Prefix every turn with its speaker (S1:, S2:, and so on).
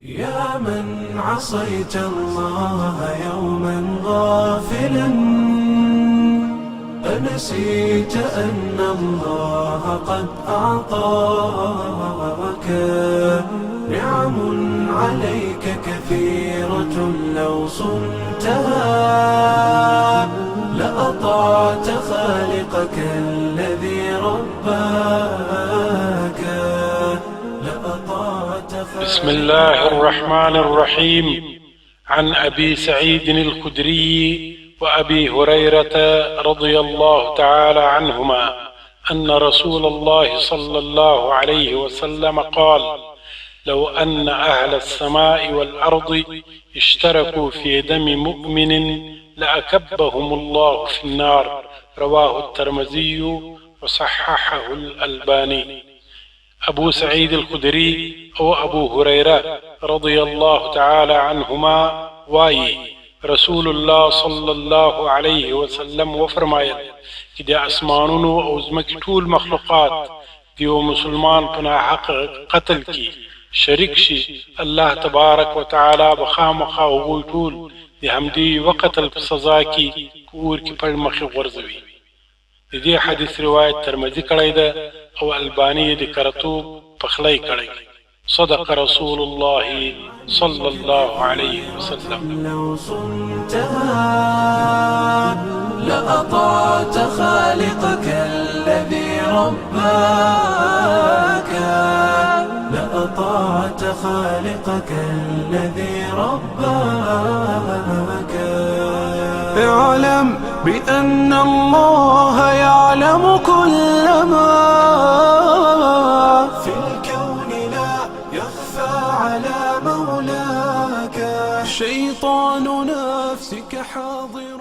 S1: يا من عصيت الله يوما غافلا، أنسيت أن الله قد أعطاك نعم عليك كثيرة، لو صنتها لأطعت خالقك الذي رباك.
S2: بسم الله الرحمن الرحيم. عن أبي سعيد الخدري وأبي هريرة رضي الله تعالى عنهما أن رسول الله صلى الله عليه وسلم قال: لو أن أهل السماء والأرض اشتركوا في دم مؤمن لأكبهم الله في النار. رواه الترمذي وصححه الألباني. أبو سعيد الخدري أو أبو هريرة رضي الله تعالى عنهما وايي رسول الله صلى الله عليه وسلم وفرمایل چې د اسمانونو او ځمکې ټول مخلوقات دیو مسلمان پنا حق قتل کی شریک شي، الله تبارک وتعالى بخامخا هغوی ټول د همدې وقتل په سزا کې کور کې پړ مخې غورځوي. د دې حدیث روایت ترمذی کړی ده او البانی د کرتوب پخلی کړی. صدق رسول الله صلى الله عليه وسلم.
S1: لو صنتها لأطعت خالقك الذي رباك، لأطعت خالقك الذي رباك. اعلم بأن الله يعلم كل ما في الكون، لا يخفى على مولاك. شيطان نفسك حاضر